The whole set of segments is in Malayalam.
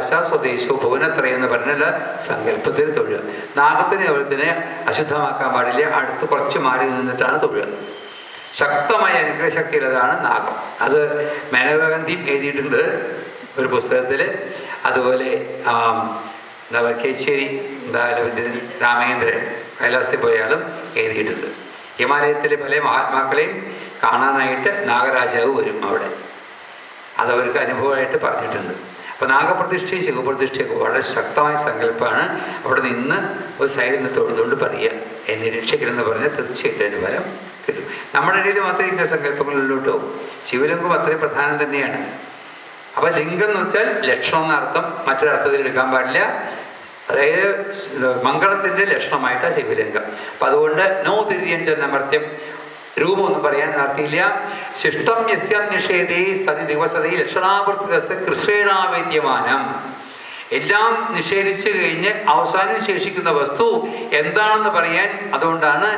സ്വദാശ സ്വദേശോ ഭുവനത്രയം എന്ന് പറഞ്ഞുള്ള സങ്കല്പത്തിൽ തൊഴുക. നാഗത്തിന് അതുപോലെ അശുദ്ധമാക്കാൻ പാടില്ല, അടുത്ത് കുറച്ച് മാറി നിന്നിട്ടാണ് തൊഴുക. ശക്തമായ അനുഗ്രഹശക്തിയുള്ളതാണ് നാഗം. അത് മേനകാഗന്ധി എഴുതിയിട്ടുണ്ട് ഒരു പുസ്തകത്തിൽ. അതുപോലെ എന്താ പറയുക, കേച്ചേരി രാമേന്ദ്രൻ കൈലാസത്തിൽ പോയാലും എഴുതിയിട്ടുണ്ട്. ഹിമാലയത്തിലെ പല മഹാത്മാക്കളെയും കാണാനായിട്ട് നാഗരാജാവ് വരും അവിടെ. അതവർക്ക് അനുഭവമായിട്ട് പറഞ്ഞിട്ടുണ്ട്. അപ്പോൾ നാഗപ്രതിഷ്ഠയും ശിവപ്രതിഷ്ഠയൊക്കെ വളരെ ശക്തമായ സങ്കല്പമാണ്. അവിടെ നിന്ന് ഒരു സൈഡിൽ നിന്ന് തൊഴുതുകൊണ്ട് പറയുക, എന്നെ രക്ഷിക്കണമെന്ന് പറഞ്ഞാൽ തീർച്ചയായിട്ടും അതിന് ഫലം കിട്ടും. നമ്മുടെ ഇടയിൽ മാത്രമേ ഇങ്ങനെ സങ്കല്പങ്ങളിലോട്ടോ. ശിവലിംഗം അത്രയും പ്രധാനം തന്നെയാണ്. അപ്പം ലിംഗം എന്ന് വെച്ചാൽ ലക്ഷണം എന്നർത്ഥം, മറ്റൊരർത്ഥത്തിൽ എടുക്കാൻ പാടില്ല. അതായത് മംഗളത്തിൻ്റെ ലക്ഷണമായിട്ടാണ് ശിവലിംഗം. അപ്പം അതുകൊണ്ട് നോ തിര്യഞ്ചമർത്യം, രൂപമൊന്നും പറയാൻ നടത്തിയില്ല. ശിഷ്ടം യസ്യം നിഷേധേ സതി ദിവസതേ ലക്ഷണാവൃത്തി കൃഷ്ണേണാവേദ്യമാനം. എല്ലാം നിഷേധിച്ചു കഴിഞ്ഞ് അവസാനം ശേഷിക്കുന്ന വസ്തു എന്താണെന്ന് പറയാൻ, അതുകൊണ്ടാണ്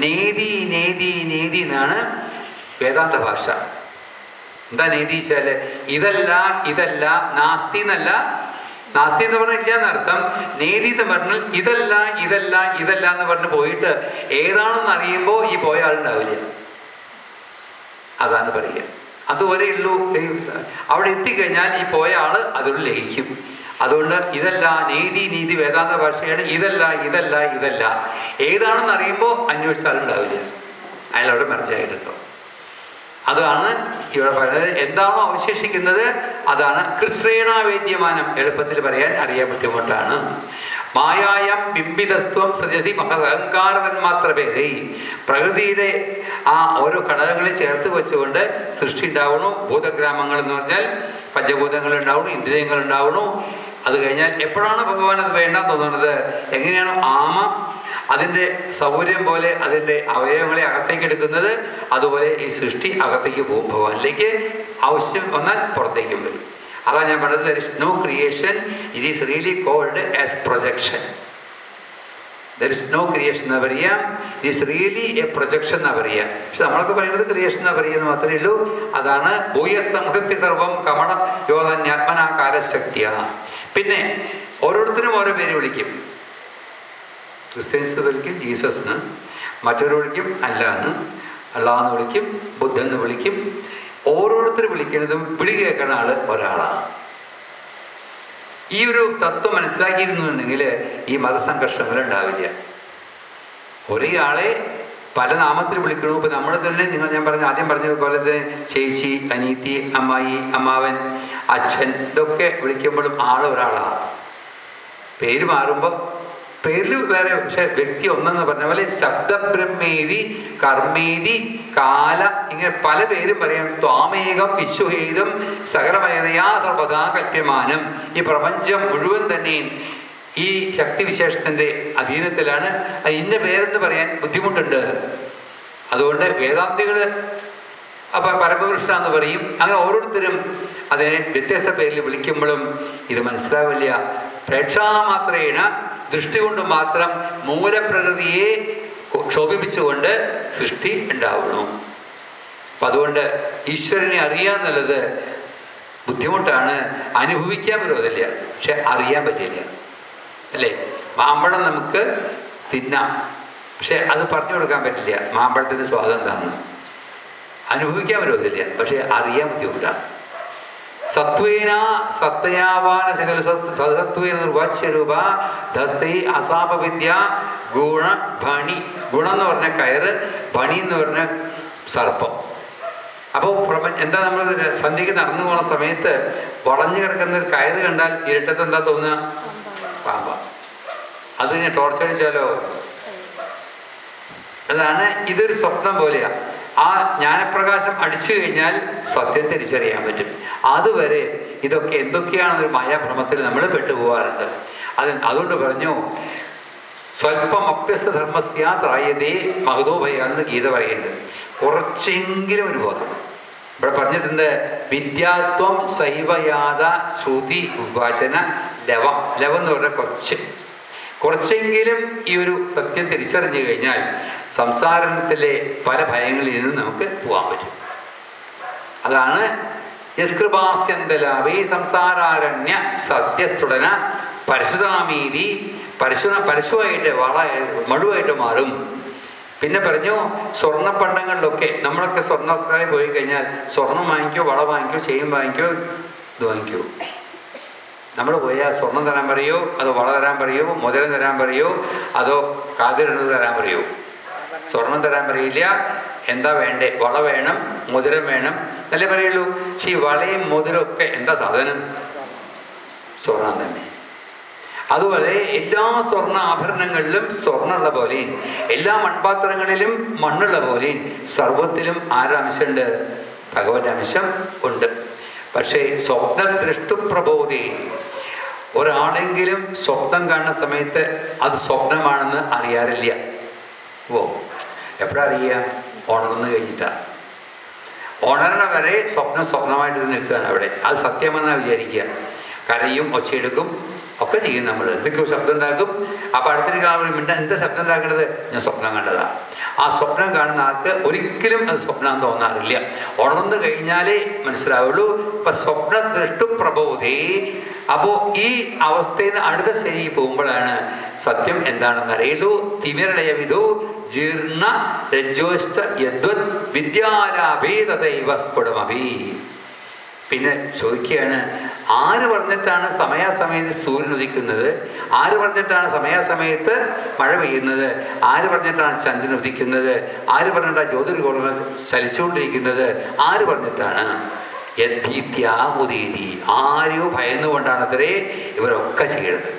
നേതി നേതി നേതി എന്നാണ് വേദാന്ത ഭാഷ. എന്താ നേതി വെച്ചാൽ ഇതല്ല ഇതല്ല, നാസ്തി എന്നല്ല. നാസ്തി എന്ന് പറഞ്ഞാൽ ഇല്ല എന്നർത്ഥം. നേതി എന്ന് പറഞ്ഞാൽ ഇതല്ല ഇതല്ല ഇതല്ല എന്ന് പറഞ്ഞ് പോയിട്ട് ഏതാണെന്ന് അറിയുമ്പോൾ ഈ പോയ ആളുണ്ടാവില്ല. അതാണ് പറയുക. അതുവരെ ഉള്ളൂ. അവിടെ എത്തിക്കഴിഞ്ഞാൽ ഈ പോയ ആള് അതോട് ലയിക്കും. അതുകൊണ്ട് ഇതല്ല നീതി നീതി വേദാന്ത ഭാഷയാണ്. ഇതല്ല ഇതല്ല ഇതല്ല ഏതാണെന്ന് അറിയുമ്പോൾ അന്വേഷിച്ചാലുണ്ടാവില്ല, അയാളവിടെ മറിച്ചായിട്ടുണ്ടോ. അതാണ് ഇവിടെ പറയുന്നത്. എന്താണോ അവശേഷിക്കുന്നത് അതാണ് കൃഷ്ണേണാവേദ്യമാനം. എളുപ്പത്തിൽ പറയാൻ അറിയാൻ ബുദ്ധിമുട്ടാണ്. മായായം ബിംബിതസ്ത്വം സൃജസി മഹദഹങ്കാരതന്മാത്രഭേദൈ. പ്രകൃതിയുടെ ആ ഓരോ ഘടകങ്ങളെ ചേർത്ത് വെച്ചുകൊണ്ട് സൃഷ്ടി ഉണ്ടാവണു. ഭൂതഗ്രാമങ്ങൾ എന്ന് പറഞ്ഞാൽ പഞ്ചഭൂതങ്ങൾ ഉണ്ടാവണു, ഇന്ദ്രിയങ്ങൾ ഉണ്ടാവണു. അത് കഴിഞ്ഞാൽ എപ്പോഴാണ് ഭഗവാൻ അത് വേണ്ടാന്ന് തോന്നുന്നത്, എങ്ങനെയാണോ ആമ അതിൻ്റെ സൗകര്യം പോലെ അതിൻ്റെ അവയവങ്ങളെ അകത്തേക്ക് എടുക്കുന്നത്, അതുപോലെ ഈ സൃഷ്ടി അകത്തേക്ക് പോകും. ഭഗവാനിലേക്ക് ആവശ്യം വന്നാൽ പുറത്തേക്കും വരും. അതാണ് ഞാൻ പറഞ്ഞത്, there is no creation, it is really called as projection. There is no creation എന്നാ പറയുക, it is really a projection എന്നാ പറയുക. പക്ഷെ നമ്മളൊക്കെ പറയുന്നത് ക്രിയേഷൻ എന്നാ പറയുന്നത് മാത്രമേ ഉള്ളൂ. അതാണ് ഭൂയസംഹൃത്തി സർവം കമണ യോധന്യാത്മനാ കാലശക്തിയ. പിന്നെ ഓരോരുത്തരും ഓരോ പേര് വിളിക്കും. ക്രിസ്ത്യൻസ് വിളിക്കും ജീസസ് എന്ന്, മറ്റൊരു വിളിക്കും അല്ലാന്ന്, അള്ളാന്ന് വിളിക്കും, ബുദ്ധൻ എന്ന് വിളിക്കും. ഓരോരുത്തർ വിളിക്കുന്നതും വിളി കേൾക്കുന്ന ആള് ഒരാളാണ്. ഈ ഒരു തത്വം മനസ്സിലാക്കിയിരുന്നുണ്ടെങ്കിൽ ഈ മതസംഘർഷങ്ങൾ ഉണ്ടാവില്ല. ഒരേ ആളെ പല നാമത്തിൽ വിളിക്കണു. ഇപ്പം നമ്മൾ തന്നെ ഞാൻ ആദ്യം പറഞ്ഞതുപോലെ തന്നെ ചേച്ചി, അനീത്തി, അമ്മായി, അമ്മാവൻ, അച്ഛൻ, ഇതൊക്കെ വിളിക്കുമ്പോഴും ആൾ ഒരാളാണ്. പേര് മാറുമ്പോൾ പേരിൽ വേറെ, പക്ഷെ വ്യക്തി ഒന്നെന്ന് പറഞ്ഞ പോലെ ശബ്ദബ്രഹ്മേതി കർമ്മേതി കാല, ഇങ്ങനെ പല പേരും പറയാം. ത്വാമേകം വിശ്വഹേതം സകലമയതയാ സർവദാ കല്പ്യമാനം. ഈ പ്രപഞ്ചം മുഴുവൻ തന്നെയും ഈ ശക്തിവിശേഷത്തിൻ്റെ അധീനത്തിലാണ്. അത് ഇന്ന പേരെന്ന് പറയാൻ ബുദ്ധിമുട്ടുണ്ട്. അതുകൊണ്ട് വേദാന്തികൾ അപ്പം പരമകൃഷ്ണ എന്ന് പറയും. അങ്ങനെ ഓരോരുത്തരും അതിനെ വ്യത്യസ്ത പേരിൽ വിളിക്കുമ്പോഴും ഇത് മനസ്സിലാവില്ല. പ്രേക്ഷാമാത്രേണ ദൃഷ്ടി കൊണ്ട് മാത്രം മൂലപ്രകൃതിയെ ക്ഷോഭിപ്പിച്ചുകൊണ്ട് സൃഷ്ടി ഉണ്ടാവുന്നു. അപ്പം അതുകൊണ്ട് ഈശ്വരനെ അറിയാന്നുള്ളത് ബുദ്ധിമുട്ടാണ്. അനുഭവിക്കാൻ വിരോധമില്ല, പക്ഷെ അറിയാൻ പറ്റില്ല. അല്ലേ? മാമ്പഴം നമുക്ക് തിന്നാം, പക്ഷെ അത് പറഞ്ഞു കൊടുക്കാൻ പറ്റില്ല. മാമ്പഴത്തിൻ്റെ സ്വാദം എന്താണെന്ന് അനുഭവിക്കാൻ വിരോധമില്ല, പക്ഷെ അറിയാൻ ബുദ്ധിമുട്ടാണ്. സത്വേന സത്തയാവാന സകല സത്വേന നിർവാച്യരൂപ ധസ്തൈ അസാപവിദ്യ ഗുണ ഭണി. ഗുണം എന്ന് പറഞ്ഞ കയറ്, ഭണി എന്ന് പറഞ്ഞ സർപ്പം. അപ്പോൾ എന്താ, നമ്മൾ സന്ധ്യയ്ക്ക് നടന്നു പോകുന്ന സമയത്ത് വളഞ്ഞു കിടക്കുന്ന ഒരു കയറ് കണ്ടാൽ ഇരുട്ടത്ത് എന്താ തോന്നുക? പാമ്പ. അത് ഞാൻ ടോർച്ചടിച്ചാലോ? അതാണ്, ഇതൊരു സ്വപ്നം പോലെയാണ്. ആ ജ്ഞാനപ്രകാശം അടിച്ചു കഴിഞ്ഞാൽ സത്യം തിരിച്ചറിയാൻ പറ്റും. അതുവരെ ഇതൊക്കെ എന്തൊക്കെയാണെന്നൊരു മായാഭ്രമത്തിൽ നമ്മൾ പെട്ടുപോകാറുണ്ട്. അതുകൊണ്ട് പറഞ്ഞു, സ്വല്പം അഭ്യസ്തധർമ്മസ്യ ത്രായതേ മഹതോഭയാന്ന് ഗീത പറയുന്നുണ്ട്. കുറച്ചെങ്കിലും ഒരു ബോധം ഇവിടെ പറഞ്ഞിട്ടുണ്ട്. വിദ്യാത്വം ശൈവയാത ശ്രുതി വചന ലവം. ലവം എന്ന് പറഞ്ഞാൽ കുറച്ചെങ്കിലും ഈ ഒരു സത്യം തിരിച്ചറിഞ്ഞു കഴിഞ്ഞാൽ സംസാരത്തിലെ പല ഭയങ്ങളിൽ നിന്ന് നമുക്ക് പോകാൻ പറ്റും. അതാണ് യത്കൃപാസ്യന്തലാഭേ സംസാരാരണ്യ സത്യസ്തുടന പരശുതാമീതി പരശുവായിട്ട് മടുവായിട്ട് മാറും. പിന്നെ പറഞ്ഞു സ്വർണ്ണപ്പണ്ടങ്ങളിലൊക്കെ നമ്മളൊക്കെ സ്വർണ്ണക്കാരെ പോയി കഴിഞ്ഞാൽ സ്വർണം വാങ്ങിക്കോ, വള വാങ്ങിക്കോ, ചെയിൻ വാങ്ങിക്കോ, ഇത് വാങ്ങിക്കോ. നമ്മൾ പോയാൽ സ്വർണം തരാൻ പറയോ, അതോ വള തരാൻ പറയോ, മുതലം തരാൻ പറയോ, അതോ കാതിരുന്നത് തരാൻ പറയോ? സ്വർണം തരാൻ പറയില്ല. എന്താ വേണ്ടേ? വള വേണം, മുതിരം വേണം എന്നല്ലേ പറയുള്ളൂ. പക്ഷെ ഈ വളയും മുതിരും ഒക്കെ എന്താ സാധനം? സ്വർണം തന്നെ. അതുപോലെ എല്ലാ സ്വർണ്ണ ആഭരണങ്ങളിലും സ്വർണ്ണമുള്ള പോലെയും എല്ലാ മൺപാത്രങ്ങളിലും മണ്ണുള്ള പോലെയും സർവത്തിലും ആരുടെ അംശമുണ്ട്? ഭഗവന്റെ അംശം ഉണ്ട്. പക്ഷേ സ്വപ്നദൃഷ്ടുപ്രബോധി, ഒരാളെങ്കിലും സ്വപ്നം കാണുന്ന സമയത്ത് അത് സ്വപ്നമാണെന്ന് അറിയാറില്ല. എപ്പോഴാ അറിയുക? ഉണർന്നു കഴിഞ്ഞിട്ടാ. ഉണരണ വരെ സ്വപ്നമായിട്ട് നിൽക്കുകയാണ് അവിടെ. അത് സത്യമെന്നാണ് വിചാരിക്കുക. കരയും, ഒച്ചയെടുക്കും, ഒക്കെ ചെയ്യും. നമ്മൾ എന്തൊക്കെയോ ശബ്ദം ഉണ്ടാക്കും. അപ്പോൾ അടുത്തൊരു കാര്യം മിണ്ട, എന്താ ശബ്ദം ഉണ്ടാക്കേണ്ടത്? ഞാൻ സ്വപ്നം കണ്ടതാ. ആ സ്വപ്നം കാണുന്ന ആൾക്ക് ഒരിക്കലും അത് സ്വപ്നം തോന്നാറില്ല. ഉണർന്നു കഴിഞ്ഞാലേ മനസ്സിലാവുള്ളൂ. ഇപ്പൊ സ്വപ്നദൃഷ്ടുപ്രബോധേ. അപ്പോൾ ഈ അവസ്ഥയിൽ നിന്ന് അടുത്ത സ്റ്റേജിൽ പോകുമ്പോഴാണ് സത്യം എന്താണെന്ന് അറിയുള്ളൂ. തിമിരളയവിധോ ജീർണ രജ്ജോഷ്ട യദ്വത് വിദ്യാലാഭേദൈവ സ്ഫുടമഭി. പിന്നെ ചോദിക്കുകയാണ്, ആര് പറഞ്ഞിട്ടാണ് സമയാസമയത്ത് സൂര്യൻ ഉദിക്കുന്നത്? ആര് പറഞ്ഞിട്ടാണ് സമയാസമയത്ത് മഴ പെയ്യുന്നത്? ആര് പറഞ്ഞിട്ടാണ് ചന്ദ്രൻ ഉദിക്കുന്നത്? ആര് പറഞ്ഞിട്ടാണ് ജ്യോതിർഗോളങ്ങൾ ചലിച്ചുകൊണ്ടിരിക്കുന്നത്? ആര് പറഞ്ഞിട്ടാണ്? യദ്ഭീത്യാ ഉദീതി. ആരെയോ ഭയന്നുകൊണ്ടാണ് അത്രേ ഇവരൊക്കെ ചെയ്യുന്നത്.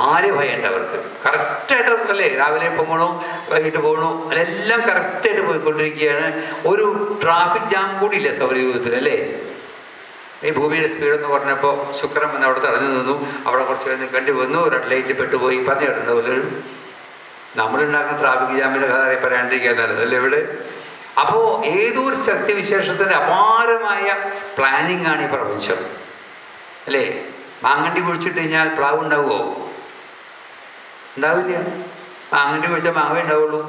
ആര് ഭയമുണ്ട് അവർക്ക്? കറക്റ്റായിട്ട് അവർക്കല്ലേ, രാവിലെ പോകണോ വൈകിട്ട് പോകണോ, അതെല്ലാം കറക്റ്റായിട്ട് പോയിക്കൊണ്ടിരിക്കുകയാണ്. ഒരു ട്രാഫിക് ജാം കൂടി ഇല്ല സൗരയൂഥത്തിൽ, അല്ലേ? ഈ ഭൂമിയുടെ സ്പീഡെന്ന് പറഞ്ഞപ്പോൾ ശുക്രൻ വന്ന് അവിടെ തടഞ്ഞു നിന്നു. അവിടെ കുറച്ച് പേര് നിൽക്കേണ്ടി വന്നു. റെഡ് ലൈറ്റിൽ പെട്ടുപോയി. പറഞ്ഞു കേട്ടിട്ടുണ്ട് പലരും. നമ്മളുണ്ടാക്കുന്ന ട്രാഫിക് ജാമിൻ്റെ കഥ പറയാണ്ടിരിക്കാൻ നല്ലതല്ലേ ഇവിടെ? അപ്പോൾ ഏതോ ഒരു ശക്തിവിശേഷത്തിൻ്റെ അപാരമായ പ്ലാനിങ് ആണ് ഈ പ്രപഞ്ചം, അല്ലേ? മാങ്ങണ്ടി കുഴിച്ചിട്ട് കഴിഞ്ഞാൽ പ്ലാവ് ഉണ്ടാവുമോ? ഉണ്ടാവില്ല. മാങ്ങണ്ടി കുഴിച്ചാൽ മാവേ ഉണ്ടാവുള്ളൂ.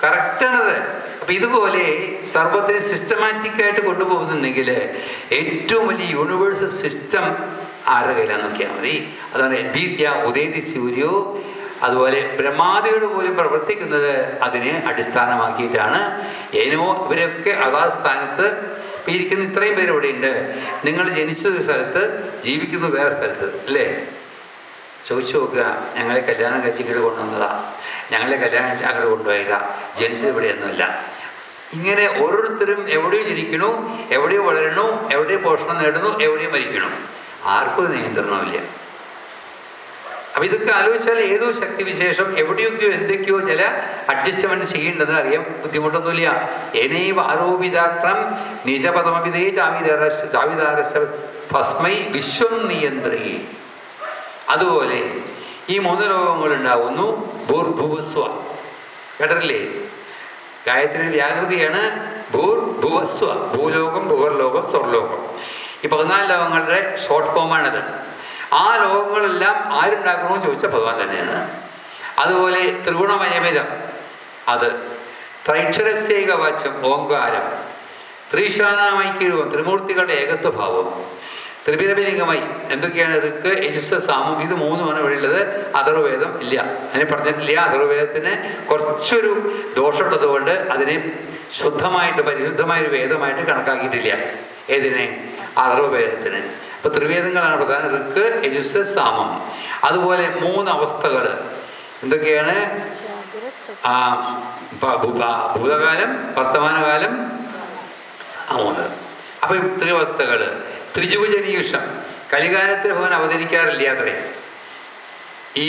കറക്റ്റാണത്. അപ്പം ഇതുപോലെ സർവത്തിനെ സിസ്റ്റമാറ്റിക്കായിട്ട് കൊണ്ടുപോകുന്നുണ്ടെങ്കിൽ ഏറ്റവും വലിയ യൂണിവേഴ്സൽ സിസ്റ്റം ആരുടെ കയ്യിലാന്ന് നോക്കിയാൽ മതി. അതുകൊണ്ട് ഭീത്യ ഉദയതി സൂര്യോ. അതുപോലെ ബ്രഹ്മാദികൾ പോലും പ്രവർത്തിക്കുന്നത് അതിനെ അടിസ്ഥാനമാക്കിയിട്ടാണ്. ഏനോ ഇവരൊക്കെ അതാത് സ്ഥാനത്ത് ഇരിക്കുന്ന ഇത്രയും പേര് ഇവിടെയുണ്ട്. നിങ്ങൾ ജനിച്ചൊരു സ്ഥലത്ത്, ജീവിക്കുന്നത് വേറെ സ്ഥലത്ത്, അല്ലേ? ചോദിച്ചു നോക്കുക. ഞങ്ങളെ കല്യാണം കഴിച്ച് ഇങ്ങോട്ട് കൊണ്ടുവന്നതാ, ഞങ്ങളെ കല്യാണം കഴിച്ച് അങ്ങോട്ട് കൊണ്ടുപോയതാ, ജനിച്ചത് ഇവിടെയൊന്നുമില്ല. ഇങ്ങനെ ഓരോരുത്തരും എവിടെയോ ജനിക്കണു, എവിടെയോ വളരണു, എവിടെയോ പോഷണം നേടുന്നു, എവിടെയോ മരിക്കണു. ആർക്കും നിയന്ത്രണമില്ല. അപ്പം ഇതൊക്കെ ആലോചിച്ചാൽ ഏതോ ശക്തിവിശേഷം എവിടെയൊക്കെയോ എന്തൊക്കെയോ ചില അഡ്ജസ്റ്റ്മെന്റ് ചെയ്യേണ്ടതെന്ന് അറിയാൻ ബുദ്ധിമുട്ടൊന്നുമില്ല. ഏനൈവ ആരോപിതാക്രം നിജപദമപിതേ ചാവിതാരസ്യ ഭസ്മൈ വിശ്വം നിയന്ത്രി. അതുപോലെ ഈ 3 ലോകങ്ങളുണ്ടാവുന്നു. ഭൂർഭുവസ്വ കേട്ടില്ലേ? ഗായത്രിയുടെ വ്യാകൃതിയാണ് ഭൂർഭുവസ്വ. ഭൂലോകം, ഭൂവർലോകം, സ്വർലോകം. ഈ 14 ലോകങ്ങളുടെ ഷോർട്ട് ഫോമാണിത്. ആ ലോകങ്ങളെല്ലാം ആരുണ്ടാക്കണമെന്ന് ചോദിച്ചാൽ ഭഗവാൻ തന്നെയാണ്. അതുപോലെ ത്രിഗുണമയമിതം, അത് ത്രൈക്ഷരസ്യൈകവാച്യം ഓങ്കാരം, ത്രിശാനാമൈക്യരൂപം, ത്രിമൂർത്തികളുടെ ഏകത്വഭാവം, ത്രിപിരലിംഗമായി എന്തൊക്കെയാണ്? ഋക്ക്, യജുസ്, സാമം. ഇത് 3ആണ് ഇവിടെയുള്ളത്. അഥർവവേദം ഇല്ല, അതിനെ പറഞ്ഞിട്ടില്ല. അഥർവവേദത്തിന് കുറച്ചൊരു ദോഷമുള്ളത് കൊണ്ട് അതിനെ ശുദ്ധമായിട്ട് പരിശുദ്ധമായൊരു വേദമായിട്ട് കണക്കാക്കിയിട്ടില്ല. ഏതിനെ? അഥർവവേദത്തിന്. അപ്പോൾ ത്രിവേദങ്ങളാണ് പ്രധാനം: ഋക്ക്, യജുസ്, സാമം. അതുപോലെ 3 അവസ്ഥകൾ എന്തൊക്കെയാണ്? ഭൂതകാലം, വർത്തമാനകാലം, 3. അപ്പം ത്രിവസ്ഥകൾ. ത്രിജുവജനീയുഷം കലികാലത്തിൽ ഭഗവാൻ അവതരിക്കാറില്ല അത്രേ. ഈ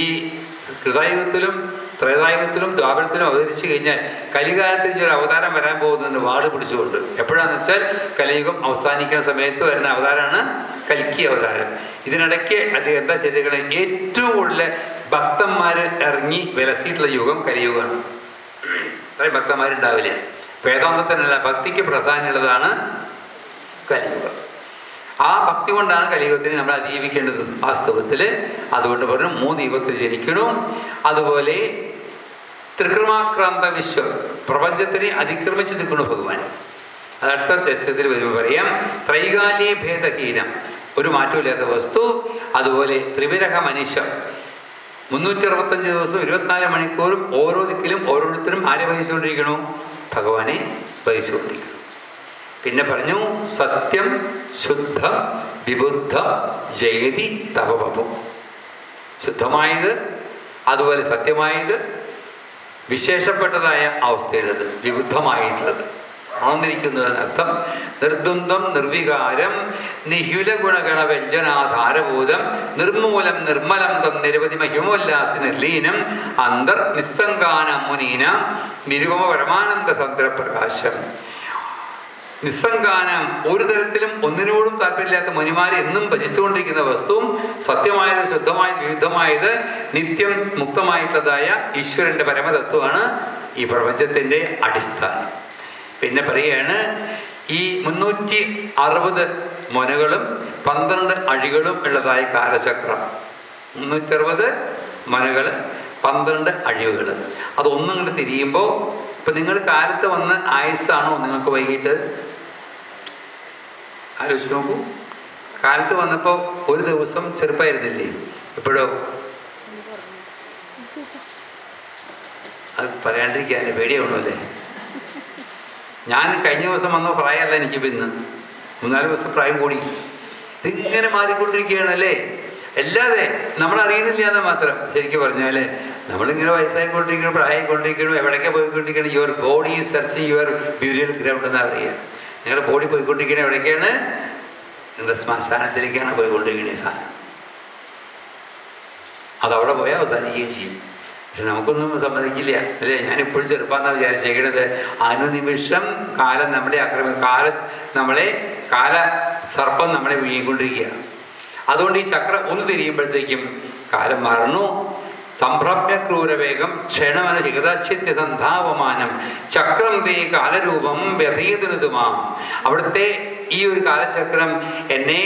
കൃതായുഗത്തിലും ത്രേതായുഗത്തിലും ദ്വാപരത്തിലും അവതരിച്ചു കഴിഞ്ഞാൽ കലികാലത്തിൽ ഒരു അവതാരം വരാൻ പോകുന്നുണ്ട്, വാട് പിടിച്ചുകൊണ്ട്. എപ്പോഴാന്ന് വെച്ചാൽ കലിയുഗം അവസാനിക്കുന്ന സമയത്ത് വരുന്ന അവതാരമാണ് കൽക്കി അവതാരം. ഇതിനിടയ്ക്ക് അദ്ദേഹം എന്താ ചെയ്തേക്കണേ? ഏറ്റവും കൂടുതൽ ഭക്തന്മാർ ഇറങ്ങി വിലസിയിട്ടുള്ള യുഗം കലിയുഗമാണ്. അത്രയും ഭക്തന്മാരുണ്ടാവില്ല. വേദാന്തത്തിനല്ല, ഭക്തിക്ക് പ്രാധാന്യമുള്ളതാണ് കലിയുഗം. ആ ഭക്തി കൊണ്ടാണ് കലിയുഗത്തിനെ നമ്മൾ അതിജീവിക്കേണ്ടത് വാസ്തവത്തിൽ. അതുകൊണ്ട് പറഞ്ഞു 3 യുഗത്തിൽ ജനിക്കണം. അതുപോലെ ത്രിക്രമാക്രാന്ത വിശ്വം, പ്രപഞ്ചത്തിനെ അതിക്രമിച്ച് നിൽക്കണു ഭഗവാൻ. അതടുത്ത ദശകത്തിൽ വരുമ്പോൾ പറയാം. ത്രൈകാലീ ഭേദഹീനം, ഒരു മാറ്റമില്ലാത്ത വസ്തു. അതുപോലെ ത്രിവിരഹ മനുഷ്യം, 365 ദിവസവും 24 മണിക്കൂറും ഓരോ ദിക്കിലും ഓരോരുത്തരും ആരെ വഹിച്ചുകൊണ്ടിരിക്കണു? ഭഗവാനെ വഹിച്ചുകൊണ്ടിരിക്കണം. പിന്നെ പറഞ്ഞു സത്യം ശുദ്ധം വിബുദ്ധ ജയതി തപവപു. ശുദ്ധമായത്, അതുപോലെ സത്യമായത്, വിശേഷപ്പെട്ടതായ അവസ്ഥയുള്ളത്, വിബുദ്ധമായിട്ടുള്ളത്, ഉണർന്നിരിക്കുന്നതിനർത്ഥം. നിർദ്വന്ദ്വം നിർവികാരം നിഹുല ഗുണഗണ വ്യഞ്ജനാധാരഭൂതം നിർമൂലം നിർമ്മലം തം നിരവധി മഹിമോല്ലാസി നിർലീനം അന്തർ നിസ്സംഗാന മുനീന നിരുപമ പരമാനന്ദ സന്ദ്രപ്രകാശം. നിസ്സംഗാനം, ഒരു തരത്തിലും ഒന്നിനോടും താല്പര്യമില്ലാത്ത മുനിമാരെ എന്നും ഭജിച്ചുകൊണ്ടിരിക്കുന്ന വസ്തുവും സത്യമായത്, ശുദ്ധമായത്, വിരുദ്ധമായത്, നിത്യം മുക്തമായിട്ടുള്ളതായ ഈശ്വരന്റെ പരമതത്വമാണ് ഈ പ്രപഞ്ചത്തിന്റെ അടിസ്ഥാനം. പിന്നെ പറയുകയാണ് ഈ 360 മൊനകളും 12 അഴികളും ഉള്ളതായ കാലചക്രം. 360 മൊനകൾ, 12 അഴിവുകൾ. അതൊന്നും ഇങ്ങോട്ട് തിരിയുമ്പോൾ, ഇപ്പം നിങ്ങൾ കാലത്ത് വന്ന് ആയുസ്സാണോ നിങ്ങൾക്ക് വൈകിട്ട്? ആലോചിച്ച് നോക്കൂ. കാലത്ത് വന്നപ്പോൾ ഒരു ദിവസം ചെറുപ്പമായിരുന്നില്ലേ? ഇപ്പോഴോ? അത് പറയാണ്ടിരിക്കാല്ലേ, പേടിയാവണമല്ലേ? ഞാൻ കഴിഞ്ഞ ദിവസം വന്ന പ്രായമല്ല എനിക്കിപ്പോൾ ഇന്ന്, 3-4 ദിവസം പ്രായം കൂടി. ഇതിങ്ങനെ മാറിക്കൊണ്ടിരിക്കുകയാണല്ലേ. അല്ലാതെ നമ്മളറിയണില്ല എന്ന് മാത്രം. ശരിക്കും പറഞ്ഞാൽ നമ്മളിങ്ങനെ വയസ്സായിക്കൊണ്ടിരിക്കണം, പ്രായമായിക്കൊണ്ടിരിക്കണം, എവിടേക്കാണ് പോയിക്കൊണ്ടിരിക്കണം? Your body is searching your burial ground എന്നാണ് പറയുക. നിങ്ങളുടെ ബോഡി പോയിക്കൊണ്ടിരിക്കുന്നത് എവിടേക്കാണ്? നിങ്ങളുടെ ശ്മശാനത്തിലേക്കാണ് പോയിക്കൊണ്ടിരിക്കുന്നത് സാധനം. അതവിടെ പോയാൽ അവസാനിക്കുകയും ചെയ്യും. പക്ഷെ നമുക്കൊന്നും സമ്മതിക്കില്ല അല്ലേ? ഞാനിപ്പോഴും ചെറുപ്പാന്നാണ് വിചാരിച്ചേക്കണത്. അനുനിമിഷം കാലം നമ്മളെ കാല സർപ്പം നമ്മളെ വിഴുങ്ങിക്കൊണ്ടിരിക്കുക. അതുകൊണ്ട് ഈ ചക്രം ഒന്ന് തിരിയുമ്പോഴത്തേക്കും കാലം മാറുന്നു. സംഭ്രമ്യ ക്രൂരവേഗം ക്ഷണമന ചികതാശ്യത്യ സന്ധാവമാനം ചക്രം തേ കാലരൂപം വ്യഥീതനുതുമാം. അവിടുത്തെ ഈ ഒരു കാലചക്രം എന്നെ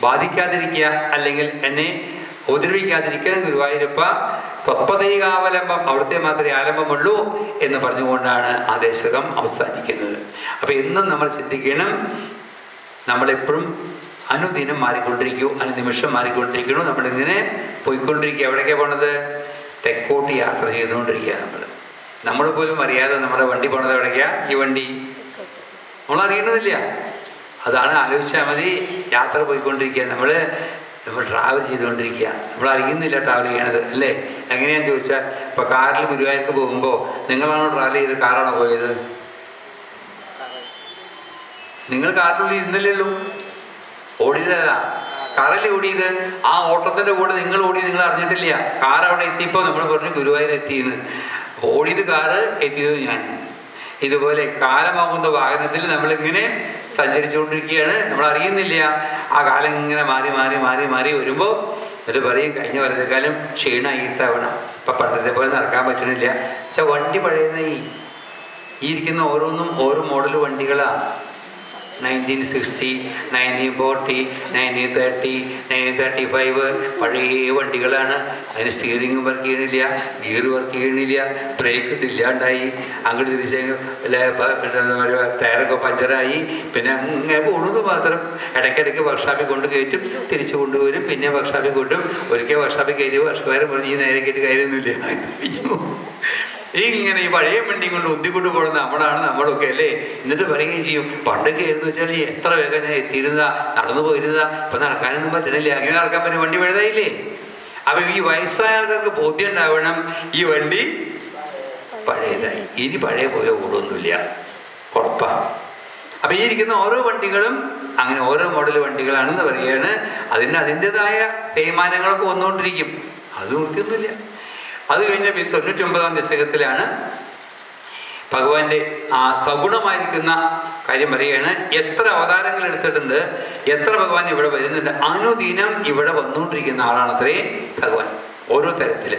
ബാധിക്കാതിരിക്കുക, അല്ലെങ്കിൽ എന്നെ ഉപദ്രവിക്കാതിരിക്കണം ഗുരുവായൂരപ്പ. ത്വത്പദൈകാവലംബം, അവിടുത്തെ മാത്രമേ ആലംബമുള്ളൂ എന്ന് പറഞ്ഞുകൊണ്ടാണ് ആ ദശകം അവസാനിക്കുന്നത്. അപ്പം എന്നും നമ്മൾ ചിന്തിക്കണം, നമ്മളെപ്പോഴും അനുദിനം മാറിക്കൊണ്ടിരിക്കൂ, അനുനിമിഷം മാറിക്കൊണ്ടിരിക്കണു. നമ്മളിങ്ങനെ പോയിക്കൊണ്ടിരിക്കുക. എവിടേക്കാണ് പോണത്? തെക്കോട്ട് യാത്ര ചെയ്തുകൊണ്ടിരിക്കുക. നമ്മൾ പോലും അറിയാതെ നമ്മുടെ വണ്ടി പോണത് എവിടേക്കാണ്? ഈ വണ്ടി നമ്മളറിയണതില്ല. അതാണ്, ആലോചിച്ചാൽ മതി. യാത്ര പോയിക്കൊണ്ടിരിക്കുക, നമ്മൾ ട്രാവൽ ചെയ്തുകൊണ്ടിരിക്കുക. നമ്മൾ അറിയുന്നില്ല ട്രാവൽ ചെയ്യണത് അല്ലേ? എങ്ങനെയാണെന്ന് ചോദിച്ചാൽ, ഇപ്പോൾ കാറിൽ ഗുരുവായൂർക്ക് പോകുമ്പോൾ നിങ്ങളാണോ ട്രാവൽ ചെയ്ത്, കാറാണോ പോയത്? നിങ്ങൾ കാറിനുള്ളിൽ ഇരുന്നില്ലല്ലോ, ഓടിയതല്ല. കാറല്ലേ ഓടിയത്. ആ ഓട്ടത്തിൻ്റെ കൂടെ നിങ്ങൾ ഓടി, നിങ്ങൾ അറിഞ്ഞിട്ടില്ല. കാർ അവിടെ എത്തിയപ്പോൾ നമ്മൾ പറഞ്ഞു ഗുരുവായൂർ എത്തിയെന്ന്. ഓടിയത് കാറ്, എത്തിയത് ഞാൻ. ഇതുപോലെ കാലമാകുന്ന വാഹനത്തിൽ നമ്മളിങ്ങനെ സഞ്ചരിച്ചുകൊണ്ടിരിക്കുകയാണ്, നമ്മൾ അറിയുന്നില്ല. ആ കാലം ഇങ്ങനെ മാറി മാറി മാറി മാറി വരുമ്പോൾ എന്നിട്ട് പറയും കഴിഞ്ഞ വലത്തേക്കാലം ക്ഷീണമായി തവണ. ഇപ്പം പണ്ടത്തെ പോലെ നടക്കാൻ പറ്റണില്ല. പക്ഷെ വണ്ടി പഴയതായി. ഈ ഇരിക്കുന്ന ഓരോന്നും ഓരോ മോഡൽ വണ്ടികളാണ്. 1960, 1940, 1930, 1935 പഴയ വണ്ടികളാണ്. അതിന് സ്റ്റിയറിംഗും വർക്ക് ചെയ്യണില്ല, ഗിയർ വർക്ക് ചെയ്യണില്ല, ബ്രേക്ക് ഇല്ലാണ്ടായി. അങ്ങോട്ട് തിരിച്ച് ടയറൊക്കെ പഞ്ചറായി. പിന്നെ അങ്ങനെ പോകുന്നത് മാത്രം. ഇടയ്ക്കിടയ്ക്ക് വർക്ക്ഷോപ്പിൽ കൊണ്ട് കയറ്റും, തിരിച്ചു കൊണ്ടുവരും, പിന്നെ വർക്ക്ഷോപ്പിൽ കൊണ്ടും. ഒരിക്കൽ വർക്ക്ഷോപ്പിൽ കയറ്റി വർഷക്കാരൻ പറഞ്ഞ് ഈ നേരെ കയറ്റി കാര്യമൊന്നുമില്ല. ഇങ്ങനെ ഈ പഴയ വണ്ടി കൊണ്ട് ഒത്തിക്കൊണ്ട് പോകുന്നത് നമ്മളൊക്കെ അല്ലേ? എന്നിട്ട് പറയുകയും ചെയ്യും, പണ്ടൊക്കെ ആയിരുന്നു വെച്ചാൽ എത്ര വേഗം ഞാൻ എത്തിയിരുന്നതാ, നടന്നു പോയിരുന്നതാ, ഇപ്പം നടക്കാനൊന്നും പറ്റണില്ല. അങ്ങനെ നടക്കാൻ പറ്റും, വണ്ടി പഴുതായില്ലേ? അപ്പം ഈ വയസ്സായ ആൾക്കാർക്ക് ബോധ്യം ഉണ്ടാവണം, ഈ വണ്ടി പഴയതായി, ഇനി പഴയ പോലെ ഓടൊന്നുമില്ല, ഉറപ്പാണ്. അപ്പം ഈ ഇരിക്കുന്ന ഓരോ വണ്ടികളും അങ്ങനെ ഓരോ മോഡൽ വണ്ടികളാണെന്ന് പറയുകയാണ്. അതിൻ്റെതായ തേയ്മാനങ്ങളൊക്കെ വന്നുകൊണ്ടിരിക്കും, അത് വൃത്തിയൊന്നുമില്ല. അത് കഴിഞ്ഞ 99-ാം ദശകത്തിലാണ് ഭഗവാന്റെ ആ സഗുണമായിരിക്കുന്ന കാര്യം പറയുകയാണ്. എത്ര അവതാരങ്ങൾ എടുത്തിട്ടുണ്ട്, എത്ര ഭഗവാൻ ഇവിടെ വരുന്നുണ്ട്. അനുദിനം ഇവിടെ വന്നുകൊണ്ടിരിക്കുന്ന ആളാണത്രേ ഭഗവാൻ. ഓരോ തരത്തിൽ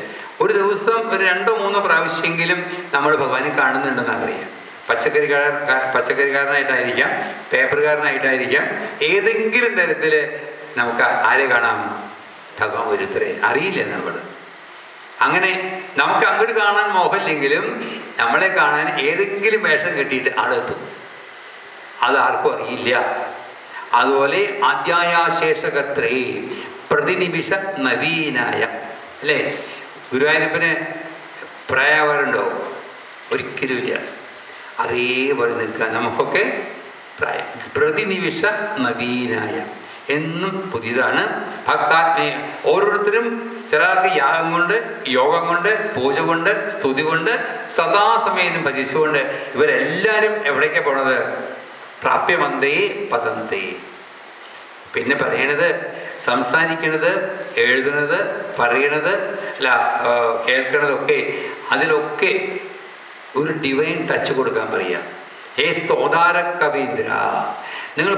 ഒരു ദിവസം ഒരു 2-3 പ്രാവശ്യമെങ്കിലും നമ്മൾ ഭഗവാനെ കാണുന്നുണ്ടെന്നാണ് പറയുക. പച്ചക്കറിക്കാരനായിട്ടായിരിക്കാം, പേപ്പറുകാരനായിട്ടായിരിക്കാം, ഏതെങ്കിലും തരത്തിൽ നമുക്ക് ആരെ കാണാം? ഭഗവാൻ ഒരുത്തരെ അറിയില്ല നമ്മൾ. അങ്ങനെ നമുക്ക് അങ്ങോട്ട് കാണാൻ മോഹമില്ലെങ്കിലും നമ്മളെ കാണാൻ ഏതെങ്കിലും വേഷം കെട്ടിയിട്ട് ആളെത്തും. അതാർക്കും അറിയില്ല. അതുപോലെ അധ്യായാശേഷകത്രേ പ്രതിനിമിഷ നവീനായ, അല്ലേ? ഗുരുവായൂരപ്പന് പ്രായമാവാറുണ്ടോ? ഒരിക്കലുമില്ല. അതേപോലെ നിൽക്കുക. നമുക്കൊക്കെ പ്രായം. പ്രതിനിമിഷ നവീനായ, എന്നും പുതിയതാണ്. ഭക്താത്മീയ ഓരോരുത്തരും ചിലർക്ക് യാഗം കൊണ്ട്, യോഗം കൊണ്ട്, പൂജ കൊണ്ട്, സ്തുതി കൊണ്ട്, സദാസമയത്തും ഭജിച്ചുകൊണ്ട് ഇവരെല്ലാവരും എവിടേക്കാണ് പോണത്? പ്രാപ്യമന്തേ പദന്തേ. പിന്നെ പറയണത്, സംസാരിക്കണത്, എഴുതണത്, പറയണത്, അല്ല കേൾക്കണതൊക്കെ, അതിലൊക്കെ ഒരു ഡിവൈൻ ടച്ച് കൊടുക്കാൻ പറയാം. ഹേ സ്തോതാര കവീന്ദ്ര, നിങ്ങൾ